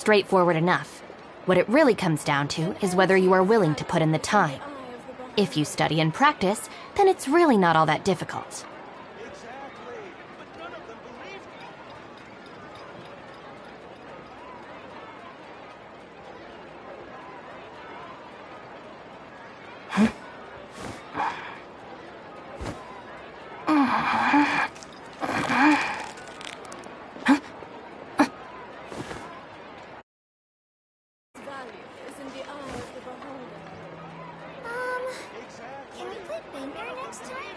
straightforward enough. What it really comes down to is whether you are willing to put in the time. If you study and practice, then it's really not all that difficult. Can we play bingo next time?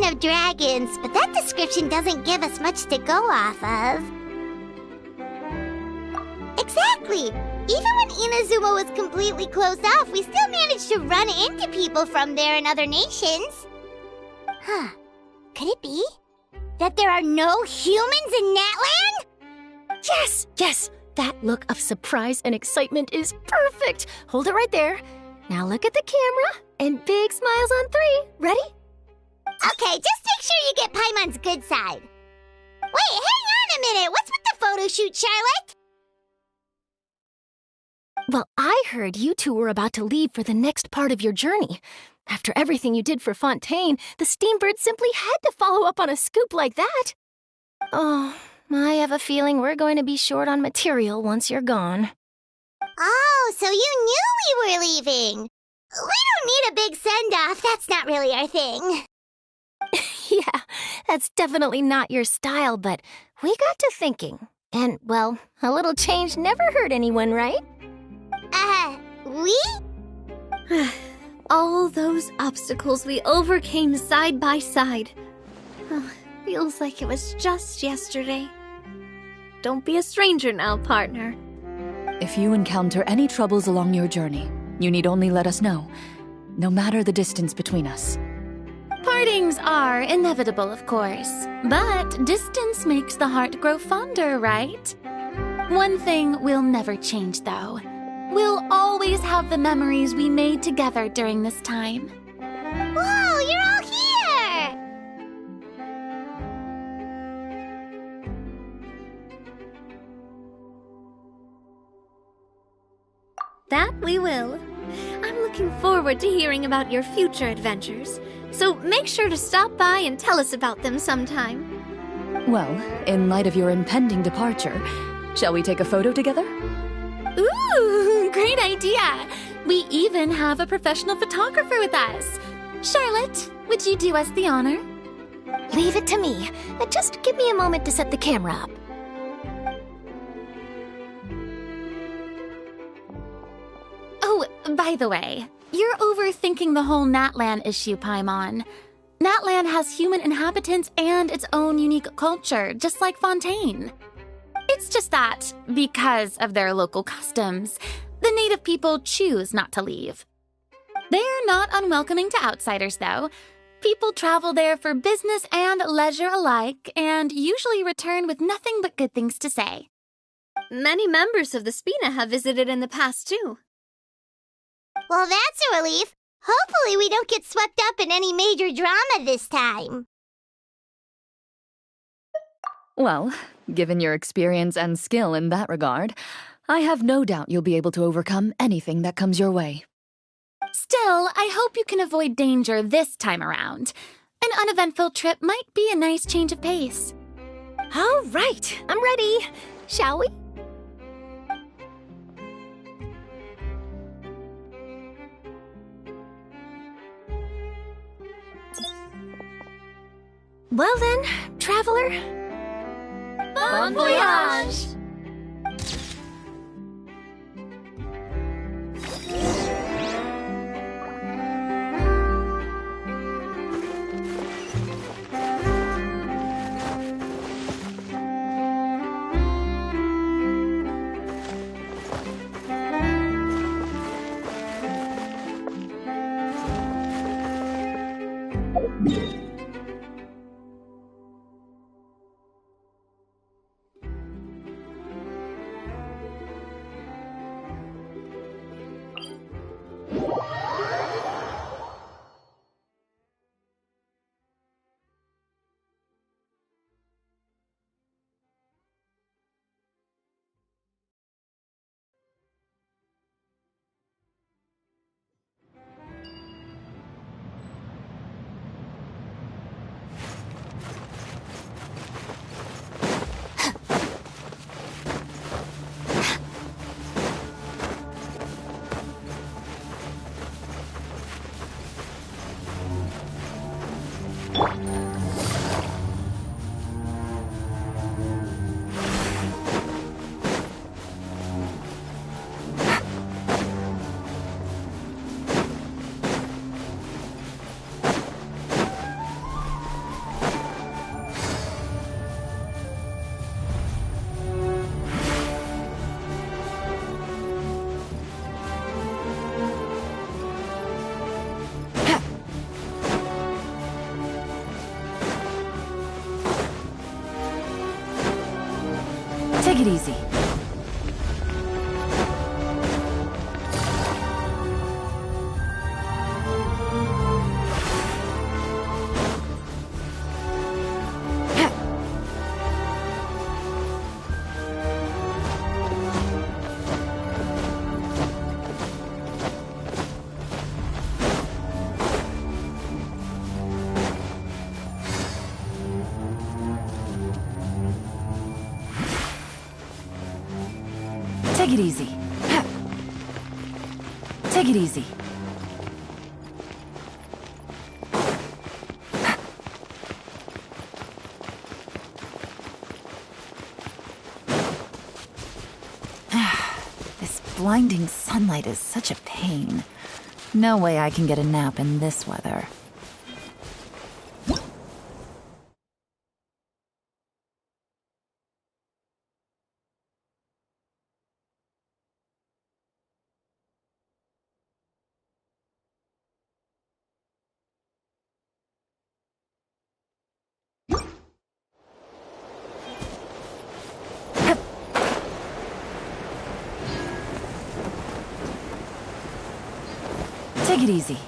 Of dragons, but that description doesn't give us much to go off of. Exactly! Even when Inazuma was completely closed off, we still managed to run into people from there in other nations. Huh. Could it be that there are no humans in Natlan? Yes! Yes! That look of surprise and excitement is perfect! Hold it right there. Now look at the camera, and big smiles on 3. Ready? Okay, just make sure you get Paimon's good side. Wait, hang on a minute! What's with the photo shoot, Charlotte? Well, I heard you two were about to leave for the next part of your journey. After everything you did for Fontaine, the Steambird simply had to follow up on a scoop like that. Oh, I have a feeling we're going to be short on material once you're gone. Oh, so you knew we were leaving. We don't need a big send-off. That's not really our thing. Yeah, that's definitely not your style, but we got to thinking. And, well, a little change never hurt anyone, right? We? All those obstacles we overcame side by side. Feels like it was just yesterday. Don't be a stranger now, partner. If you encounter any troubles along your journey, you need only let us know, no matter the distance between us. Partings are inevitable, of course, but distance makes the heart grow fonder, right? One thing will never change, though. We'll always have the memories we made together during this time. Whoa, you're all here! That we will. I'm looking forward to hearing about your future adventures, so make sure to stop by and tell us about them sometime. Well, in light of your impending departure, shall we take a photo together? Ooh, great idea! We even have a professional photographer with us. Charlotte, would you do us the honor? Leave it to me. Just give me a moment to set the camera up. Oh, by the way, you're overthinking the whole Natlan issue, Paimon. Natlan has human inhabitants and its own unique culture, just like Fontaine. It's just that, because of their local customs, the native people choose not to leave. They're not unwelcoming to outsiders, though. People travel there for business and leisure alike, and usually return with nothing but good things to say. Many members of the Spina have visited in the past, too. Well, that's a relief. Hopefully we don't get swept up in any major drama this time. Well, given your experience and skill in that regard, I have no doubt you'll be able to overcome anything that comes your way. Still, I hope you can avoid danger this time around. An uneventful trip might be a nice change of pace. All right, I'm ready. Shall we? Well then, traveler. Bon voyage! Take it easy. Take it easy. Take it easy. This blinding sunlight is such a pain. No way I can get a nap in this weather. Take it easy.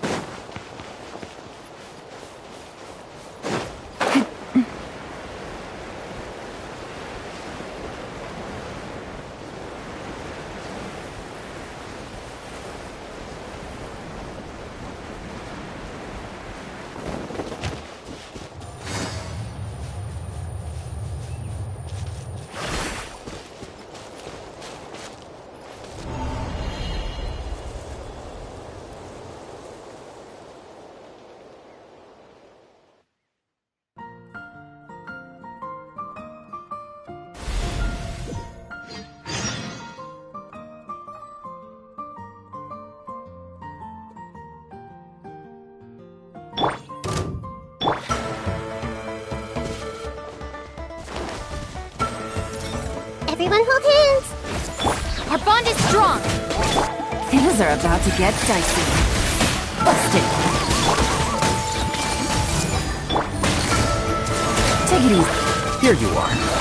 Everyone hold hands. Our bond is strong. Things are about to get dicey. Busted! Take it easy. Here you are.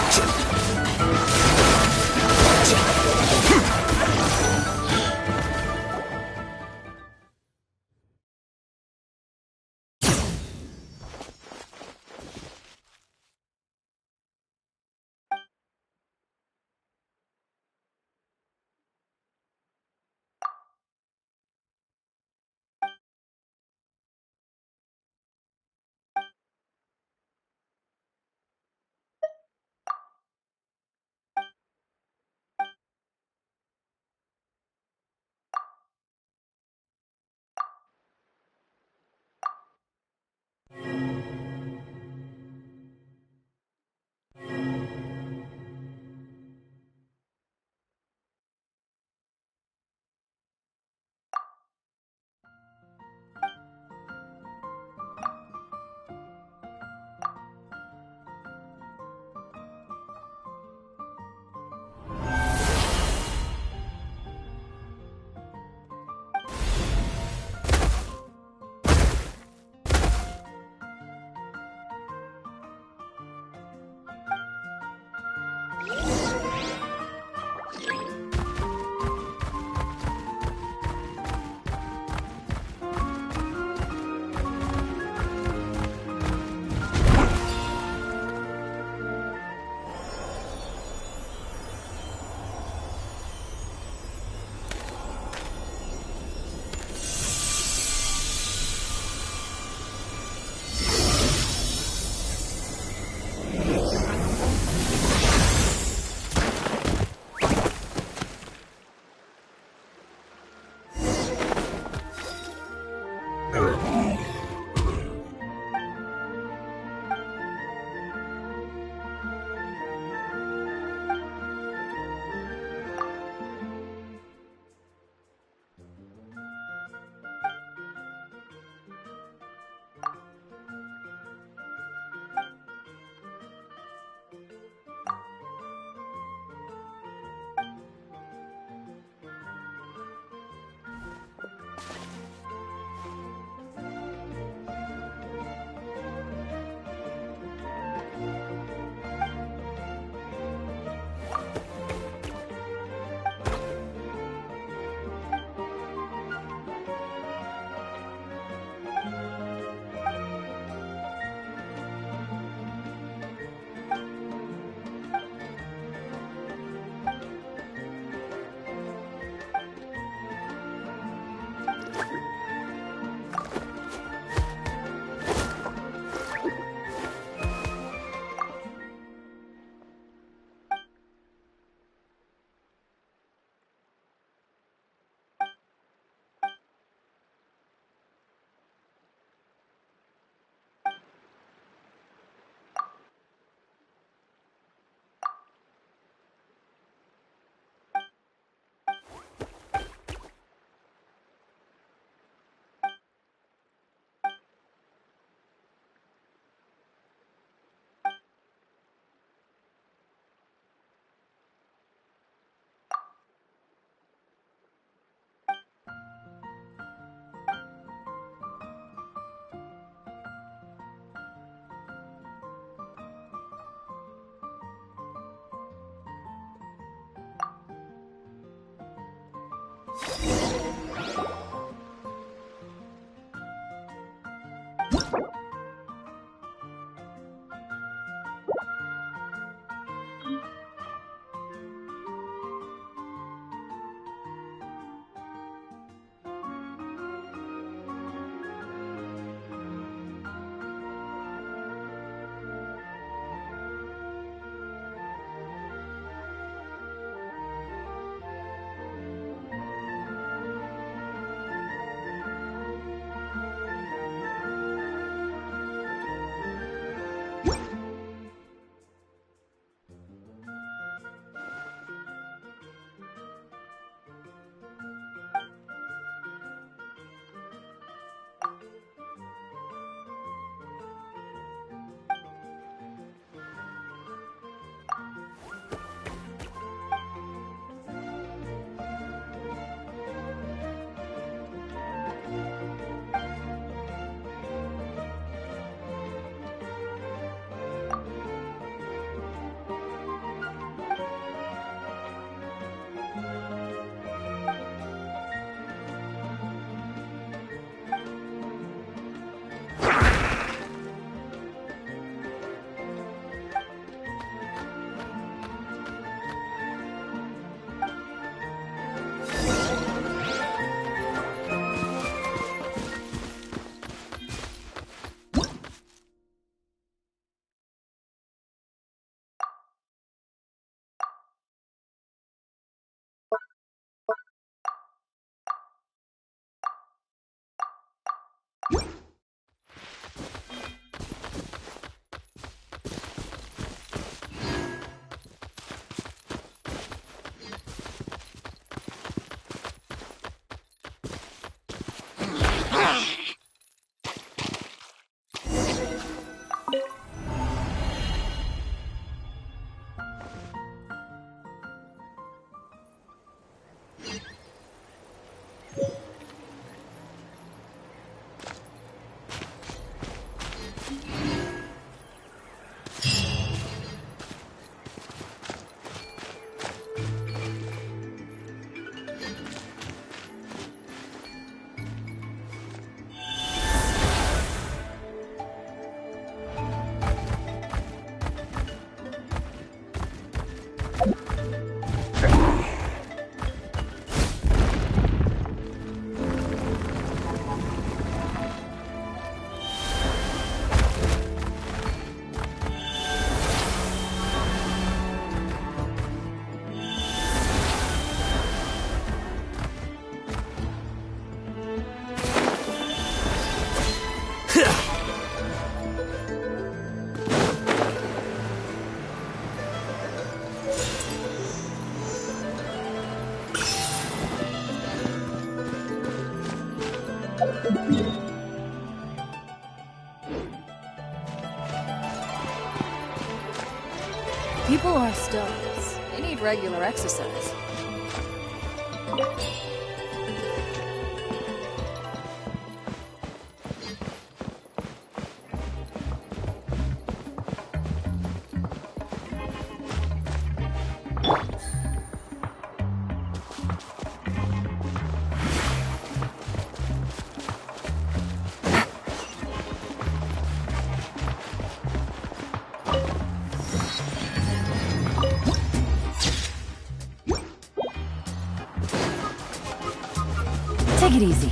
People are stones. They need regular exercise. Take it easy.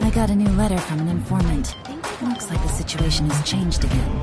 I got a new letter from an informant. Looks like the situation has changed again.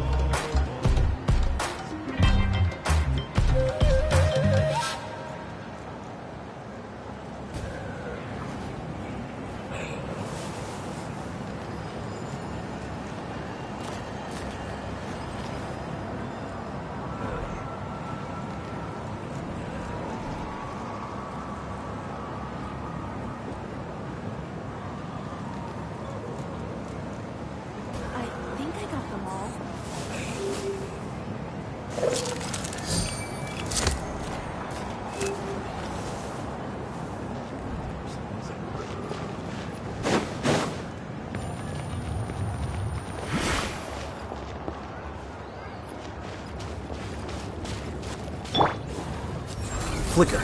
Flicker.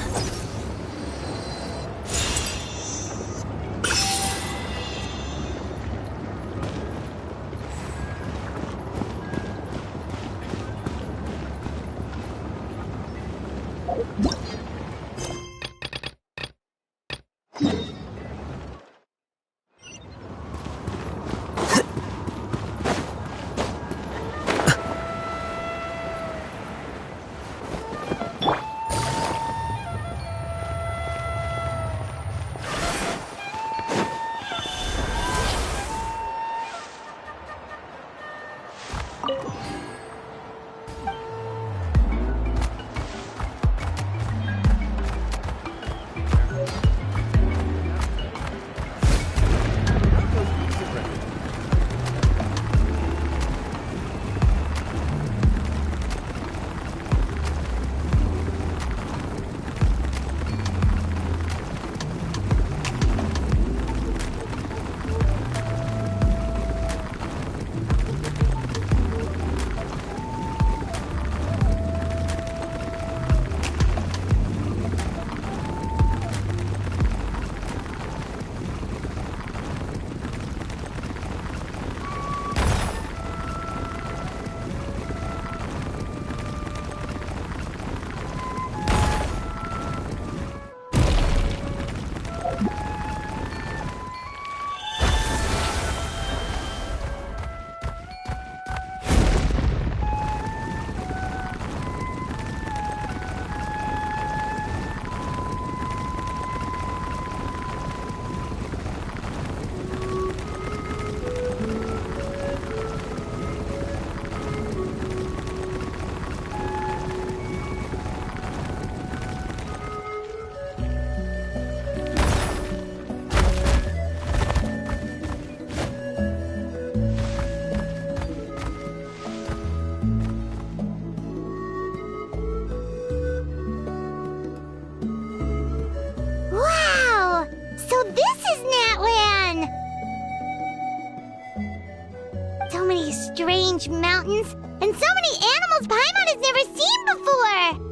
strange mountains, and so many animals Paimon has never seen before.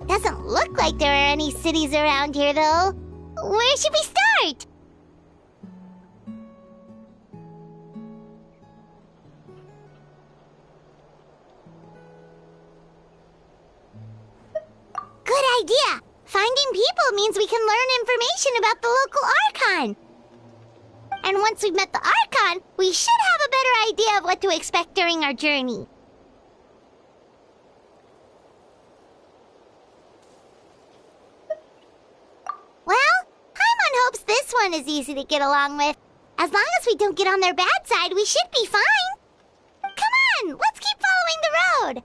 Doesn't look like there are any cities around here, though. Where should we start? Good idea! Finding people means we can learn information about the local Archon. And once we've met the Archon, we should have a better idea of what to expect during our journey. Well, Paimon hopes this one is easy to get along with. As long as we don't get on their bad side, we should be fine. Come on, let's keep following the road.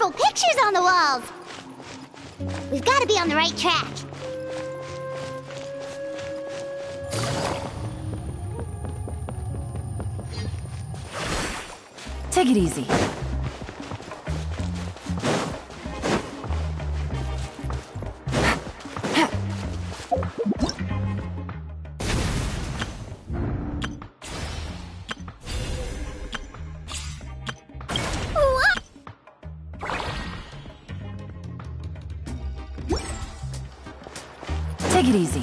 Pictures on the walls! We've got to be on the right track. Take it easy. Take it easy.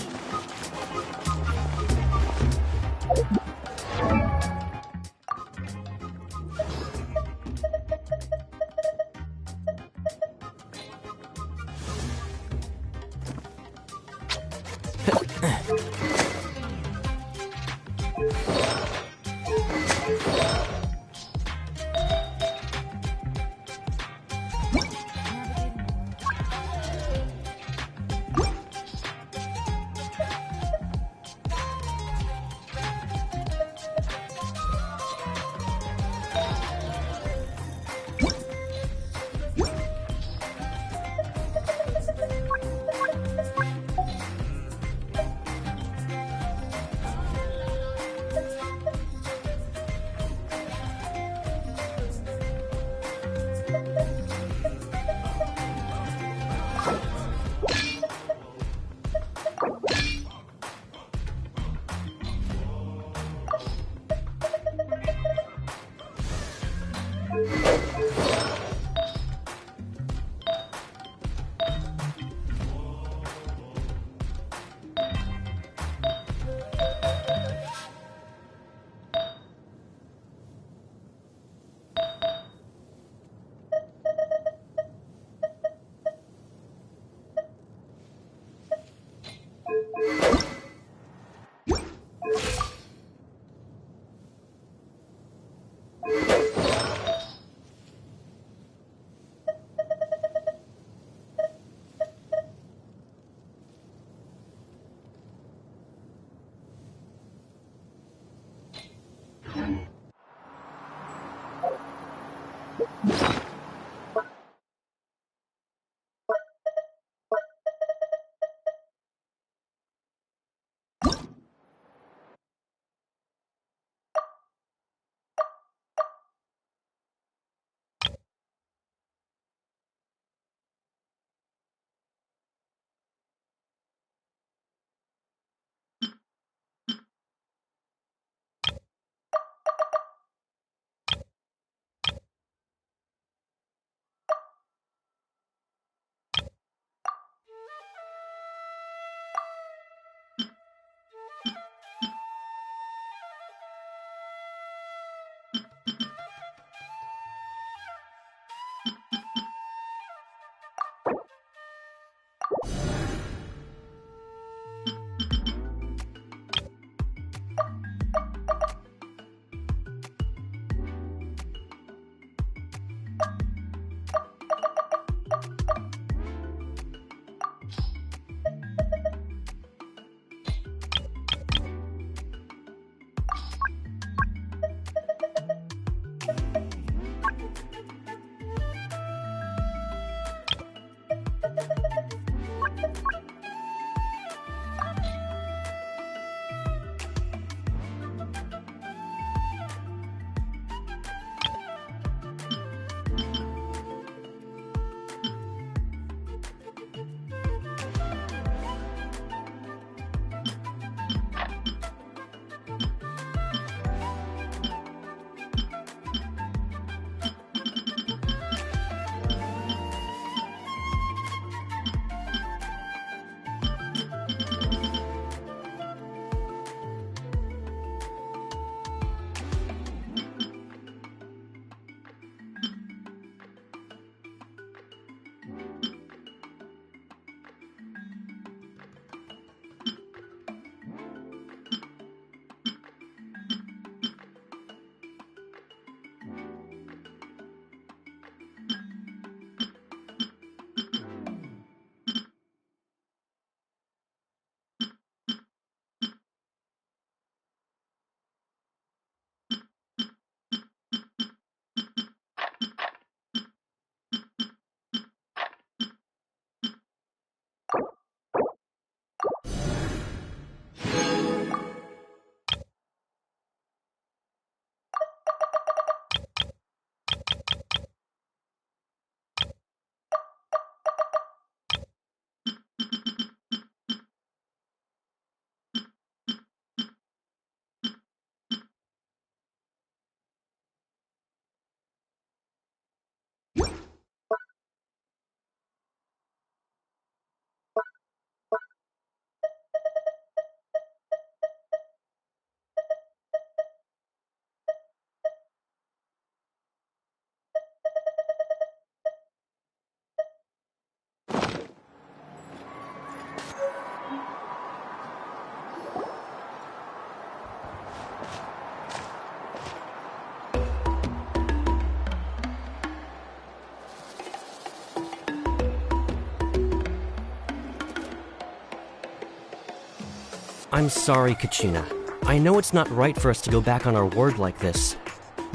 I'm sorry, Kachina. I know it's not right for us to go back on our word like this,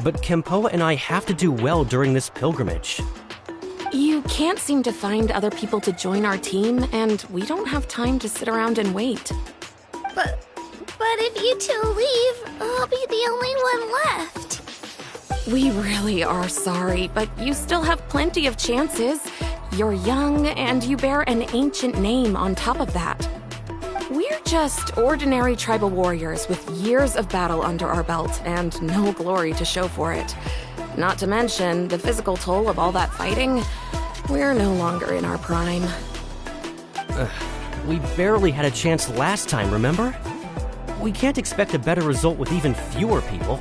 but Kempoa and I have to do well during this pilgrimage. You can't seem to find other people to join our team, and we don't have time to sit around and wait. But if you two leave, I'll be the only one left. We really are sorry, but you still have plenty of chances. You're young, and you bear an ancient name on top of that. We're just ordinary tribal warriors with years of battle under our belt and no glory to show for it. Not to mention the physical toll of all that fighting. We're no longer in our prime. We barely had a chance last time, remember? We can't expect a better result with even fewer people.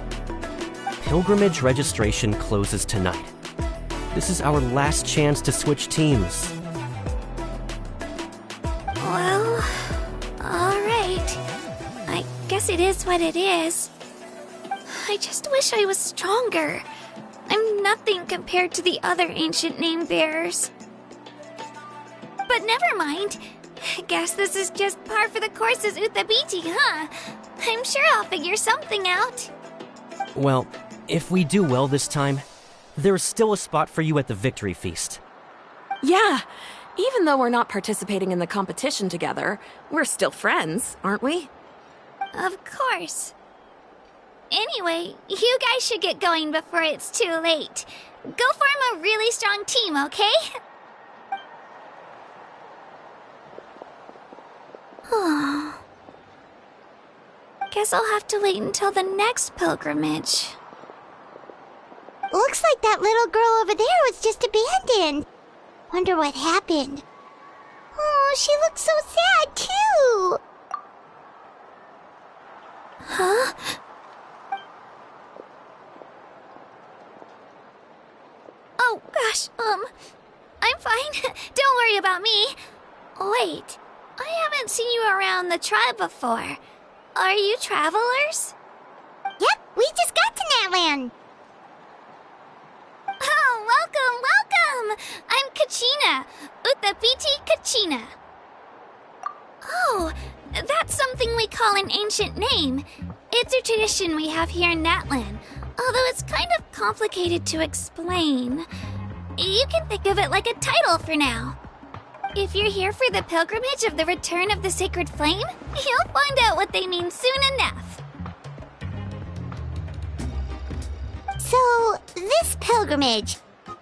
Pilgrimage registration closes tonight. This is our last chance to switch teams. Well, alright. I guess it is what it is. I just wish I was stronger. I'm nothing compared to the other ancient name bearers. But never mind. Guess this is just par for the course as Uthabiti, huh? I'm sure I'll figure something out. Well, if we do well this time, there's still a spot for you at the victory feast. Yeah, even though we're not participating in the competition together, we're still friends, aren't we? Of course. Anyway, you guys should get going before it's too late. Go form a really strong team, okay? Guess I'll have to wait until the next pilgrimage. Looks like that little girl over there was just abandoned. Wonder what happened. Oh, she looks so sad, too. Huh? Oh, gosh, I'm fine. Don't worry about me. Wait, I haven't seen you around the tribe before. Are you travelers? Yep, we just got to Natland. Oh, welcome! I'm Kachina, Uthabiti Kachina. Oh, that's something we call an ancient name. It's a tradition we have here in Natland, although it's kind of complicated to explain. You can think of it like a title for now. If you're here for the pilgrimage of the return of the sacred flame, you'll find out what they mean soon enough. So, this pilgrimage,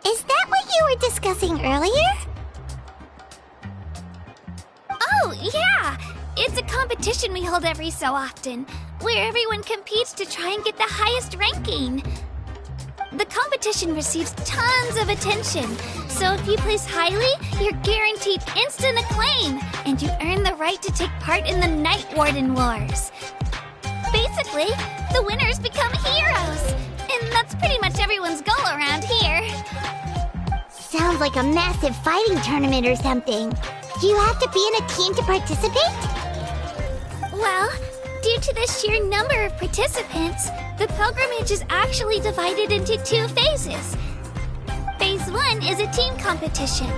is that what you were discussing earlier? Oh, yeah! It's a competition we hold every so often, where everyone competes to try and get the highest ranking. The competition receives tons of attention, so if you place highly, you're guaranteed instant acclaim, and you earn the right to take part in the Night Warden Wars. Basically, the winners become heroes, and that's pretty much everyone's goal around here. Sounds like a massive fighting tournament or something. Do you have to be in a team to participate? Well, due to the sheer number of participants, the pilgrimage is actually divided into 2 phases. Phase 1 is a team competition.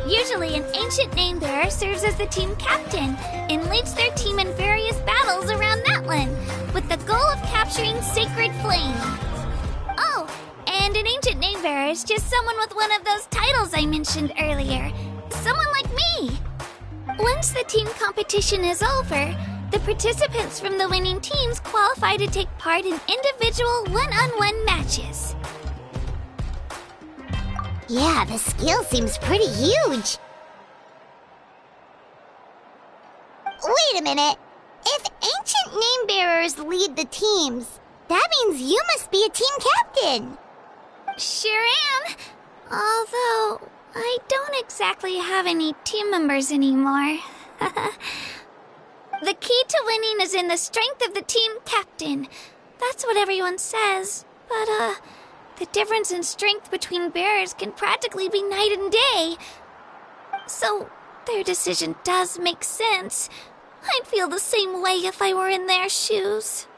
Usually an ancient name bearer serves as the team captain and leads their team in various battles around Natland, with the goal of capturing Sacred Flame. Oh, and an ancient name bearer is just someone with one of those titles I mentioned earlier. Someone like me. Once the team competition is over, the participants from the winning teams qualify to take part in individual one-on-one matches. Yeah, the skill seems pretty huge. Wait a minute. If ancient name bearers lead the teams, that means you must be a team captain. Sure am. Although, I don't exactly have any team members anymore. The key to winning is in the strength of the team captain. That's what everyone says. But, the difference in strength between bearers can practically be night and day. So, their decision does make sense. I'd feel the same way if I were in their shoes.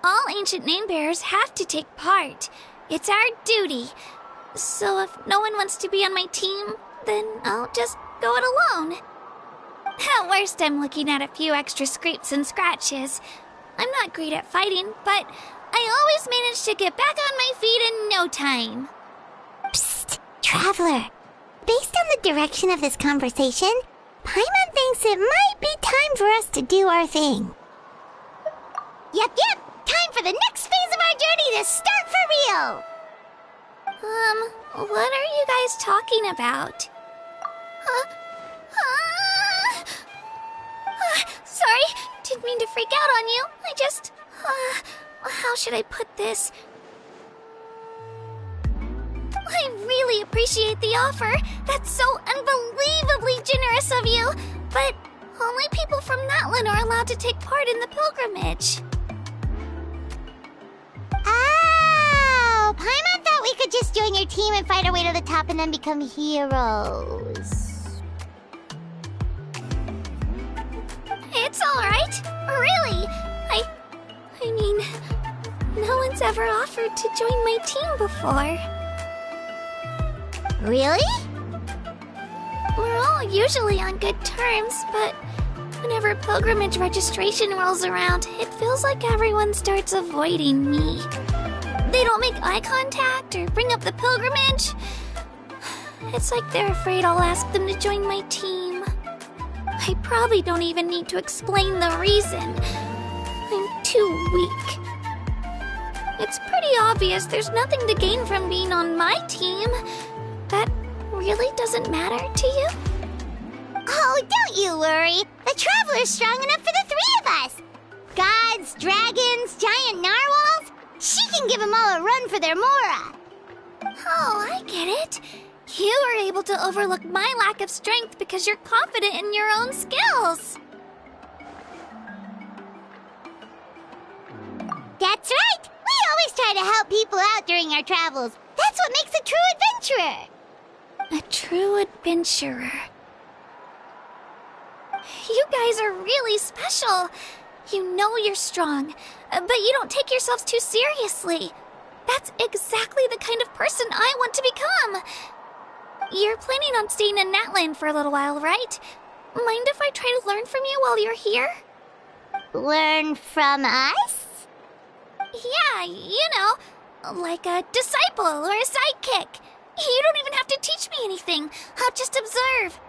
All ancient name bearers have to take part. It's our duty. So if no one wants to be on my team, then I'll just go it alone. At worst, I'm looking at a few extra scrapes and scratches. I'm not great at fighting, but I always manage to get back on my feet in no time. Psst, Traveler. Based on the direction of this conversation, Paimon thinks it might be time for us to do our thing. Yep. Time for the next phase of our journey to start for real! What are you guys talking about? Sorry, didn't mean to freak out on you. I just... how should I put this? I really appreciate the offer. That's so unbelievably generous of you. But only people from Natlan are allowed to take part in the pilgrimage. Oh, Paimon thought we could just join your team and fight our way to the top and then become heroes. It's alright. Really. I mean, no one's ever offered to join my team before. Really? We're all usually on good terms, but whenever pilgrimage registration rolls around, it feels like everyone starts avoiding me. They don't make eye contact or bring up the pilgrimage. It's like they're afraid I'll ask them to join my team. I probably don't even need to explain the reason. I'm too weak. It's pretty obvious there's nothing to gain from being on my team. That really doesn't matter to you? Oh, don't you worry. The Traveler's strong enough for the three of us. Gods, dragons, giant narwhals. She can give them all a run for their Mora. Oh, I get it. You were able to overlook my lack of strength because you're confident in your own skills. That's right. We always try to help people out during our travels. That's what makes a true adventurer. A true adventurer. You guys are really special. You know you're strong, but you don't take yourselves too seriously. That's exactly the kind of person I want to become. You're planning on staying in Natlan for a little while, right? Mind if I try to learn from you while you're here? Learn from us? Yeah, you know, like a disciple or a sidekick. You don't even have to teach me anything. I'll just observe.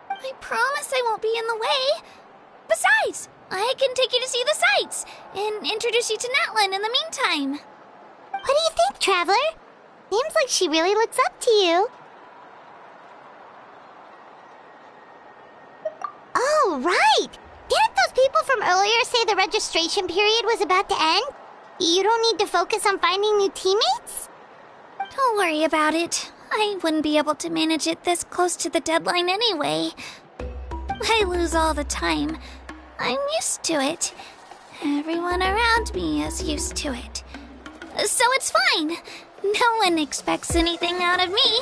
I promise I won't be in the way. Besides, I can take you to see the sights and introduce you to Natlan in the meantime. What do you think, Traveler? Seems like she really looks up to you. Oh, right! Didn't those people from earlier say the registration period was about to end? You don't need to focus on finding new teammates? Don't worry about it. I wouldn't be able to manage it this close to the deadline anyway. I lose all the time. I'm used to it. Everyone around me is used to it. So it's fine. No one expects anything out of me.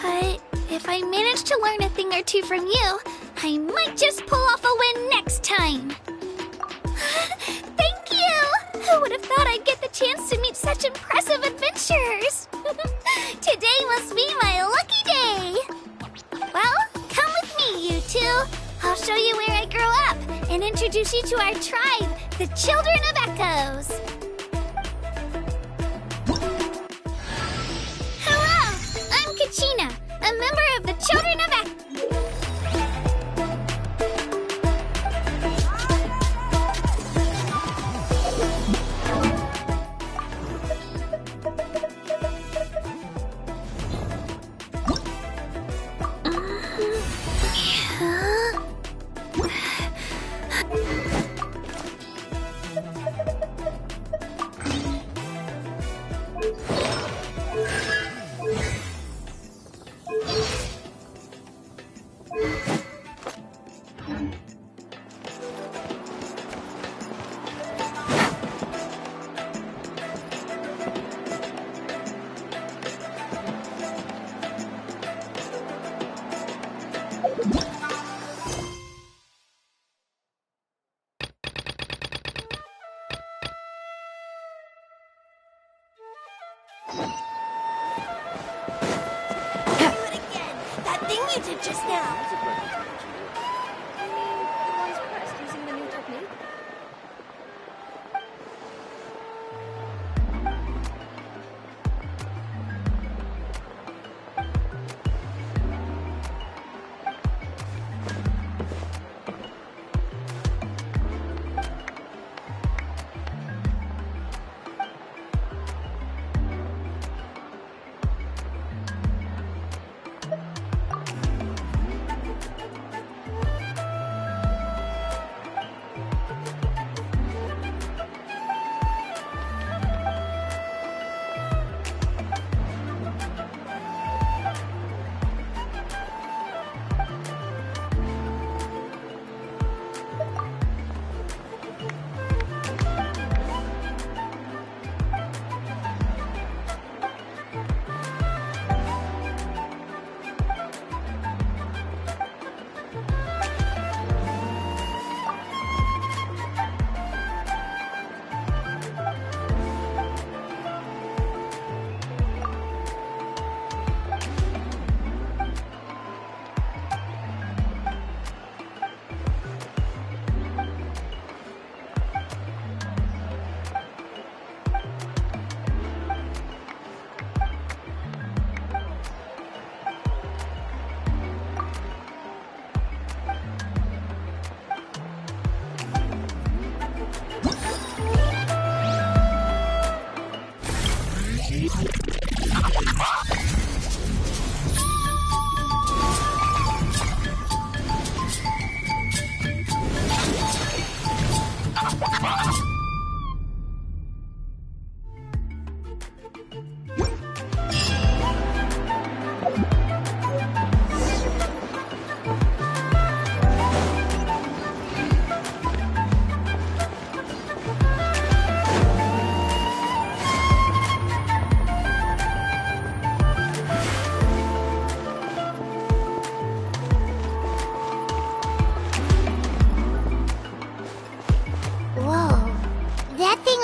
But if I manage to learn a thing or two from you, I might just pull off a win next time. Thank you! Who would have thought I'd get the chance to meet such impressive adventurers? Today must be my lucky day. Well, come with me, you two. I'll show you where I grew up and introduce you to our tribe, the Children of Echoes. Hello, I'm Kachina, a member of the Children of Echoes.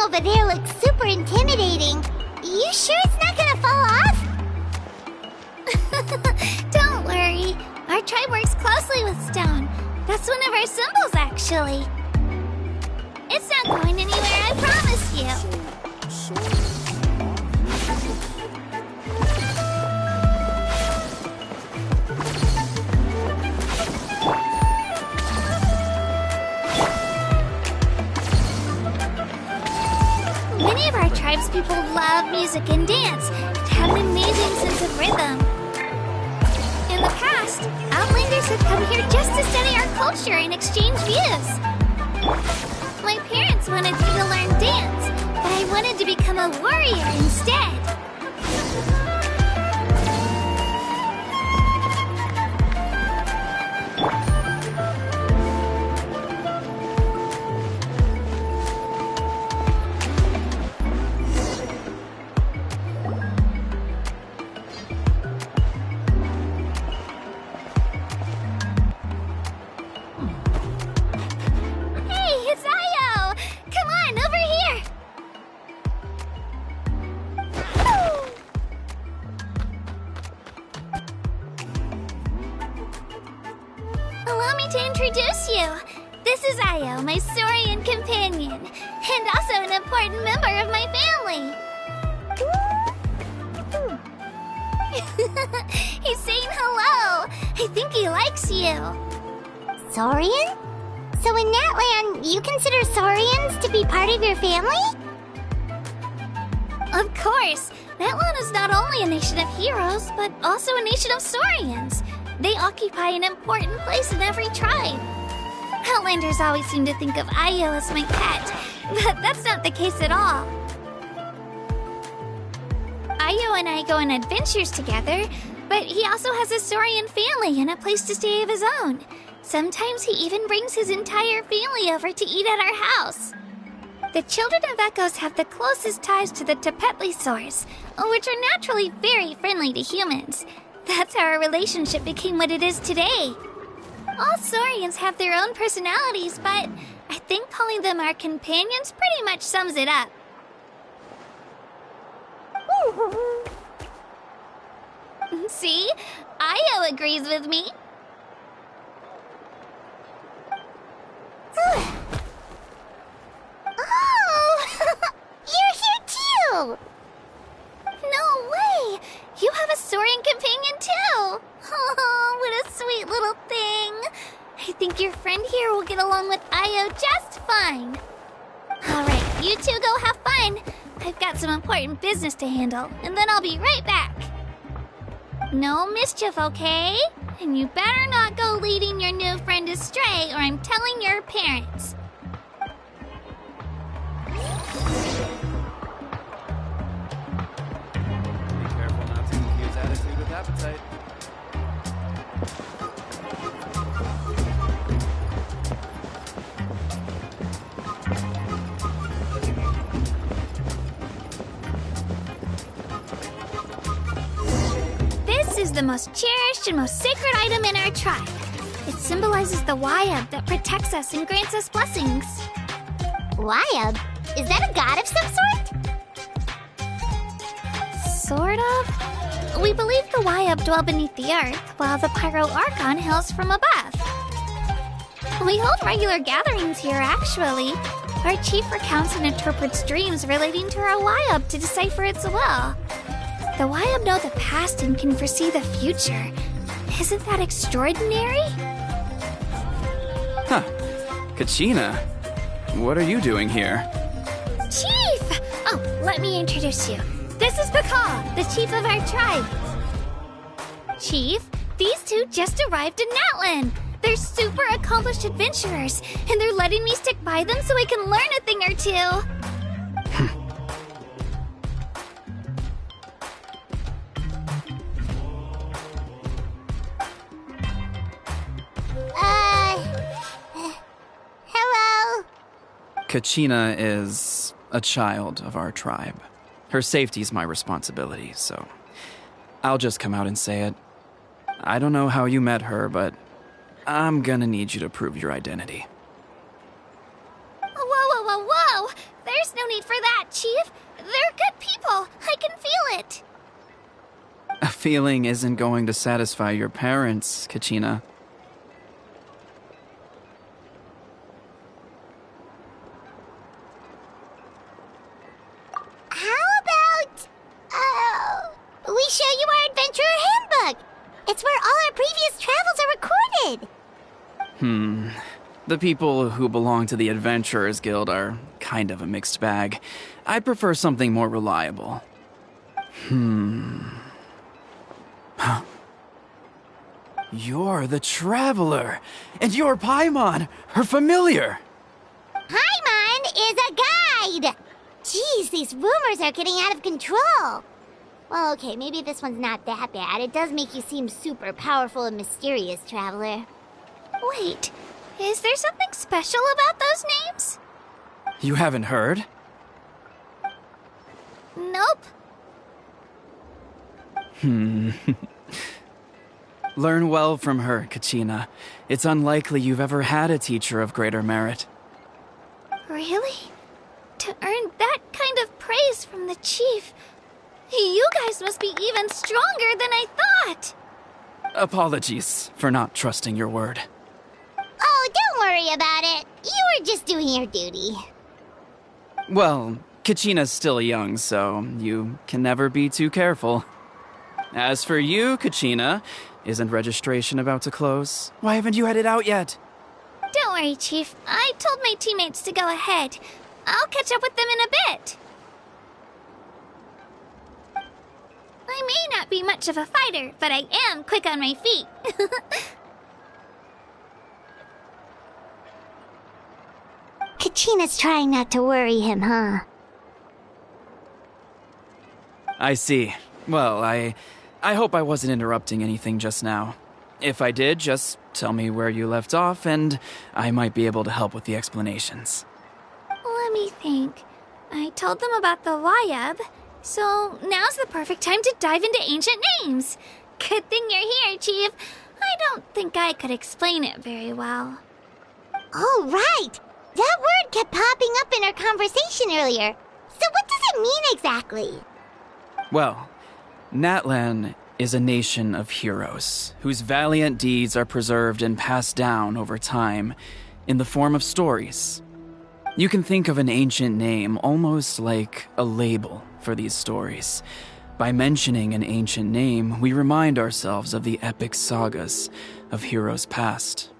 over there looks super intimidating. You sure it's not gonna fall off? Don't worry. Our tribe works closely with stone. That's one of our symbols, actually. It's not going anywhere, I promise you. Many of our tribespeople love music and dance and have an amazing sense of rhythm. In the past, Outlanders have come here just to study our culture and exchange views. My parents wanted me to learn dance, but I wanted to become a warrior instead. Introduce you. This is Io, my Saurian companion, and also an important member of my family. He's saying hello. I think he likes you. Saurian? So in that land, you consider Saurians to be part of your family? Of course. That land is not only a nation of heroes, but also a nation of Saurians. They occupy an important place in every tribe. Outlanders always seem to think of Io as my pet, but that's not the case at all. Io and I go on adventures together, but he also has a Saurian family and a place to stay of his own. Sometimes he even brings his entire family over to eat at our house. The children of Echoes have the closest ties to the Tapetlisaurs, which are naturally very friendly to humans. That's how our relationship became what it is today. All Saurians have their own personalities, but I think calling them our companions pretty much sums it up. See? Io agrees with me. Oh! You're here too! No way! You have a Saurian companion too! Oh, what a sweet little thing! I think your friend here will get along with Io just fine. Alright, you two go have fun. I've got some important business to handle, and then I'll be right back. No mischief, okay? And you better not go leading your new friend astray, or I'm telling your parents. Appetite. This is the most cherished and most sacred item in our tribe. It symbolizes the Wyab that protects us and grants us blessings. Wyab? Is that a god of some sort? Sort of. We believe the Wyab dwell beneath the earth, while the Pyro Archon hails from above. We hold regular gatherings here, actually. Our chief recounts and interprets dreams relating to our Wyab to decipher its will. The Wyab know the past and can foresee the future. Isn't that extraordinary? Huh. Kachina, what are you doing here? Chief! Oh, let me introduce you. This is Pakal, the chief of our tribe. Chief, these two just arrived in Natlan. They're super accomplished adventurers, and they're letting me stick by them so I can learn a thing or two. Hello? Kachina is a child of our tribe. Her safety's my responsibility, so I'll just come out and say it. I don't know how you met her, but I'm gonna need you to prove your identity. Whoa, whoa, whoa, whoa! There's no need for Chief. They're good people. I can feel it. A feeling isn't going to satisfy your parents, Kachina. How about, we show you our adventurer handbook? It's where all our previous travels are recorded. The people who belong to the Adventurers Guild are kind of a mixed bag. I'd prefer something more reliable. You're the Traveler, and you're Paimon, her familiar. Paimon is a guide! Jeez, these rumors are getting out of control. Well, okay, maybe this one's not that bad. It does make you seem super powerful and mysterious, Traveler. Wait, is there something special about those names? You haven't heard? Nope. Learn well from her, Kachina. It's unlikely you've ever had a teacher of greater merit. Really? To earn that kind of praise from the Chief, you guys must be even stronger than I thought. Apologies for not trusting your word. Oh, don't worry about it. You were just doing your duty. Well, Kachina's still young, so you can never be too careful. As for you, Kachina, isn't registration about to close? Why haven't you headed out yet? Don't worry, Chief. I told my teammates to go ahead. I'll catch up with them in a bit. I may not be much of a fighter, but I am quick on my feet. Kachina's trying not to worry him, huh? I see. Well, I hope I wasn't interrupting anything just now. If I did, just tell me where you left off, and I might be able to help with the explanations. Let me think. I told them about the Wayab, so now's the perfect time to dive into ancient names. Good thing you're here, Chief. I don't think I could explain it very well. Oh, right! That word kept popping up in our conversation earlier. So what does it mean exactly? Well, Natlan is a nation of heroes whose valiant deeds are preserved and passed down over time in the form of stories. You can think of an ancient name almost like a label for these stories. By mentioning an ancient name, we remind ourselves of the epic sagas of heroes past.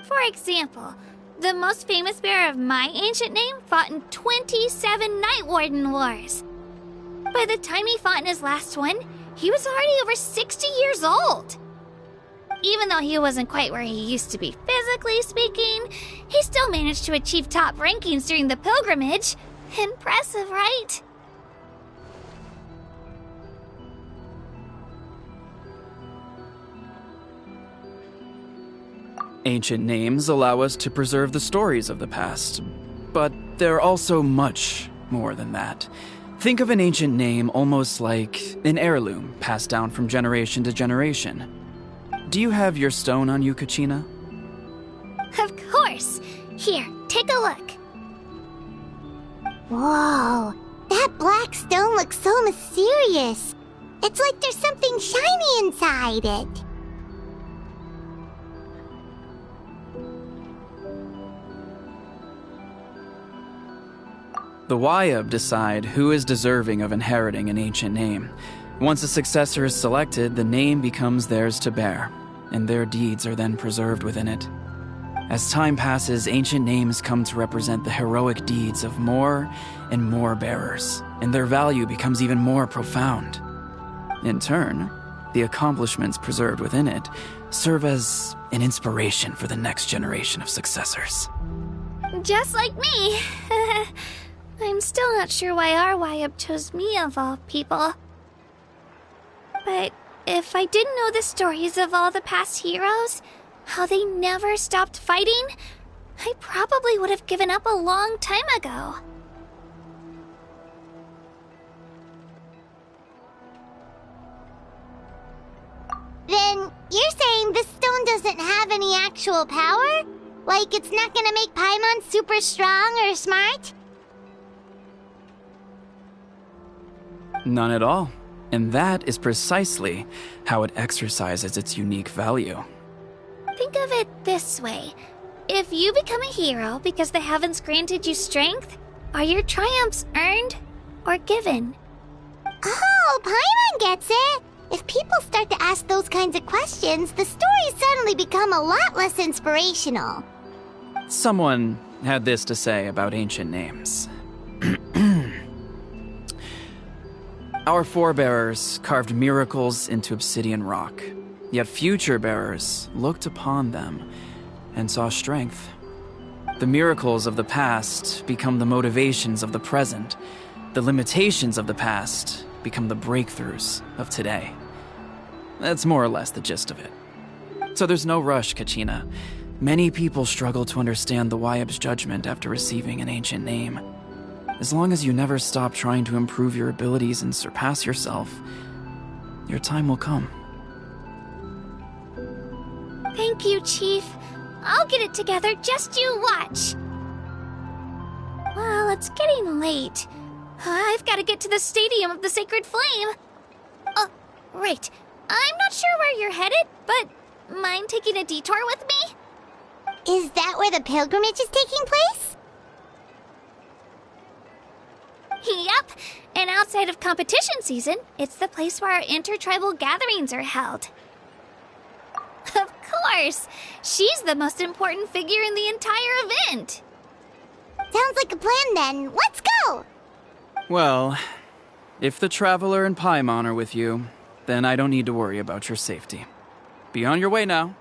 For example, the most famous bearer of my ancient name fought in 27 Night Warden Wars. By the time he fought in his last one, he was already over 60 years old. Even though he wasn't quite where he used to be physically speaking, he still managed to achieve top rankings during the pilgrimage. Impressive, right? Ancient names allow us to preserve the stories of the past, but they're also much more than that. Think of an ancient name almost like an heirloom passed down from generation to generation. Do you have your stone on you, Kachina? Of course. Here, take a look. Whoa, that black stone looks so mysterious. It's like there's something shiny inside it. The Wayab decide who is deserving of inheriting an ancient name. Once a successor is selected, the name becomes theirs to bear, and their deeds are then preserved within it. As time passes, ancient names come to represent the heroic deeds of more and more bearers, and their value becomes even more profound. In turn, the accomplishments preserved within it serve as an inspiration for the next generation of successors. Just like me. I'm still not sure why our Wayab chose me of all people. But if I didn't know the stories of all the past heroes, how they never stopped fighting, I probably would have given up a long time ago. Then you're saying this stone doesn't have any actual power? Like it's not gonna make Paimon super strong or smart? None at all. And that is precisely how it exercises its unique value. Think of it this way. If you become a hero because the heavens granted you strength, are your triumphs earned or given? Oh, Paimon gets it! If people start to ask those kinds of questions, the stories suddenly become a lot less inspirational. Someone had this to say about ancient names. Our forebears carved miracles into obsidian rock, yet future bearers looked upon them and saw strength. The miracles of the past become the motivations of the present. The limitations of the past become the breakthroughs of today. That's more or less the gist of it. So there's no rush, Kachina. Many people struggle to understand the Wyeb's judgment after receiving an ancient name. As long as you never stop trying to improve your abilities and surpass yourself, your time will come. Thank you, Chief. I'll get it together, just you watch. Well, it's getting late. I've got to get to the Stadium of the Sacred Flame. Right. I'm not sure where you're headed, but mind taking a detour with me? Is that where the pilgrimage is taking place? Yep, and outside of competition season, it's the place where our intertribal gatherings are held. Of course! She's the most important figure in the entire event! Sounds like a plan then. Let's go! Well, if the Traveler and Paimon are with you, then I don't need to worry about your safety. Be on your way now.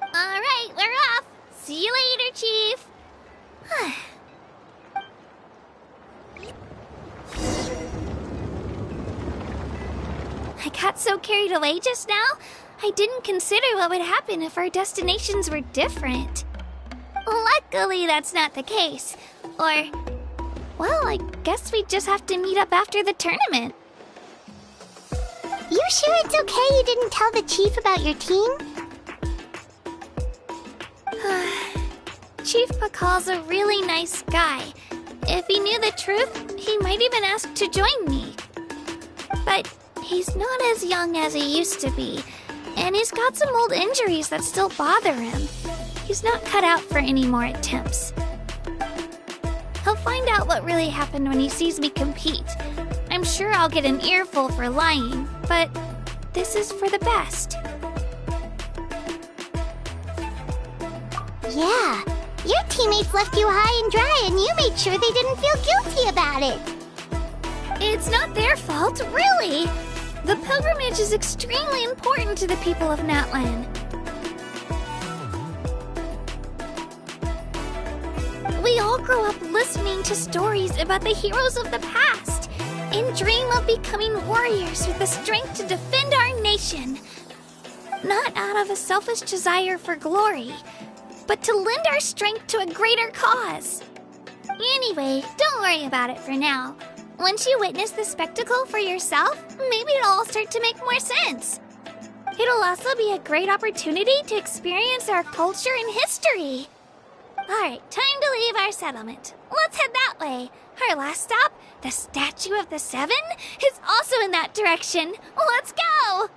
Alright, we're off! See you later, Chief! I got so carried away just now, I didn't consider what would happen if our destinations were different. Luckily, that's not the case. Or, well, I guess we just have to meet up after the tournament. You sure it's okay you didn't tell the chief about your team? Chief Pakal's a really nice guy. If he knew the truth, he might even ask to join me. But he's not as young as he used to be, and he's got some old injuries that still bother him. He's not cut out for any more attempts. He'll find out what really happened when he sees me compete. I'm sure I'll get an earful for lying, but this is for the best. Yeah, your teammates left you high and dry and you made sure they didn't feel guilty about it. It's not their fault, really. The pilgrimage is extremely important to the people of Natlan. We all grow up listening to stories about the heroes of the past and dream of becoming warriors with the strength to defend our nation. Not out of a selfish desire for glory, but to lend our strength to a greater cause. Anyway, don't worry about it for now. Once you witness the spectacle for yourself, maybe it'll all start to make more sense. It'll also be a great opportunity to experience our culture and history. Alright, time to leave our settlement. Let's head that way. Our last stop, the Statue of the Seven, is also in that direction. Let's go!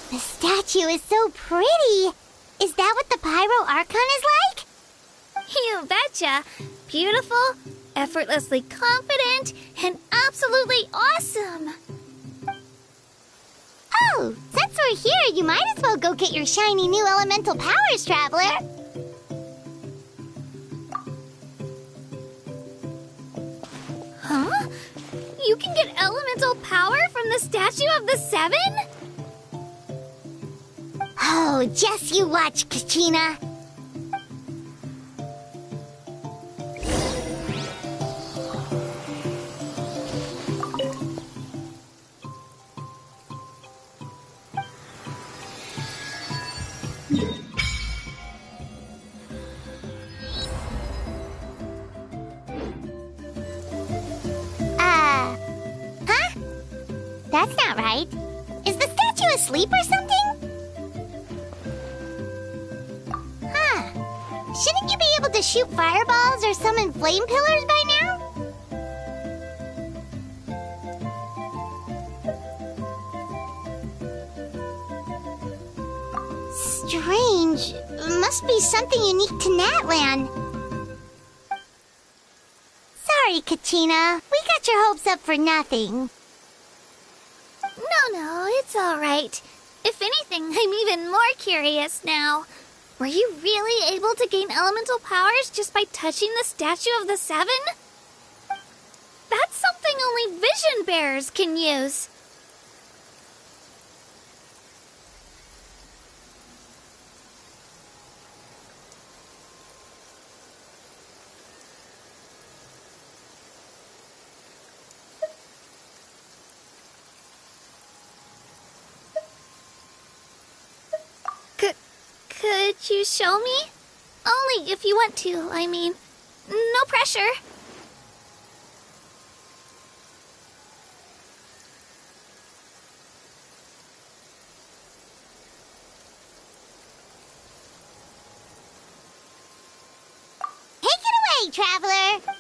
The statue is so pretty. Is that what the Pyro Archon is like? You betcha. Beautiful, effortlessly confident, and absolutely awesome. Oh, since we're here, you might as well go get your shiny new elemental powers, Traveler. Huh? You can get elemental power from the Statue of the Seven? Oh, just you watch, Kachina. That's not right. Is the statue asleep or something? Huh. Shouldn't you be able to shoot fireballs or summon flame pillars by now? Strange. Must be something unique to Natlan. Sorry, Kachina. We got your hopes up for nothing. No, it's all right. If anything, I'm even more curious now. Were you really able to gain elemental powers just by touching the Statue of the Seven? That's something only vision bearers can use. Could you show me? Only if you want to, I mean. No pressure. Take it away, Traveler!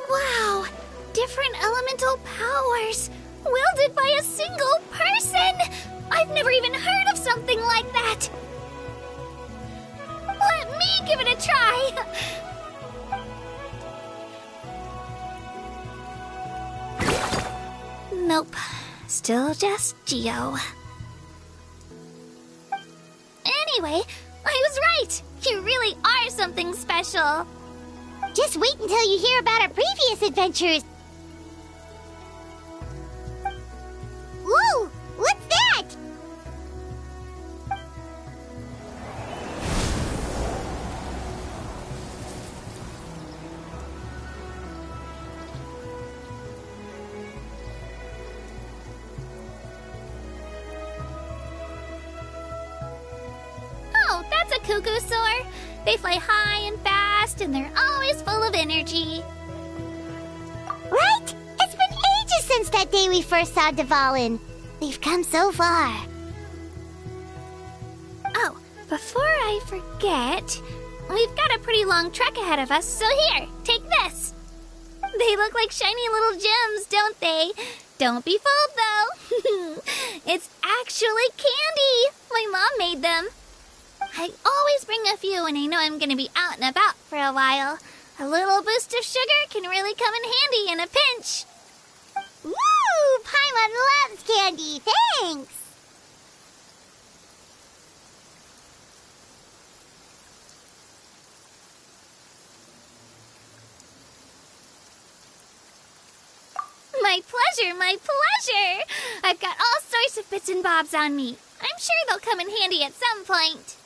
Wow! Different elemental powers! Wielded by a single person! I've never even heard of something like that! Let me give it a try! Nope. Still just Geo. Anyway, I was right! You really are something special! Just wait until you hear about our previous adventures. Whoa! What's that? Oh, that's a cuckoo soar. They fly high and fast, and they're always full of energy. Right? It's been ages since that day we first saw Dvalin. We've come so far. Oh, before I forget, we've got a pretty long trek ahead of us, so here, take this. They look like shiny little gems, don't they? Don't be fooled, though. It's actually candy. My mom made them. I always bring a few when I know I'm going to be out and about for a while. A little boost of sugar can really come in handy in a pinch. Woo! Paimon loves candy. Thanks. My pleasure, my pleasure. I've got all sorts of bits and bobs on me. I'm sure they'll come in handy at some point.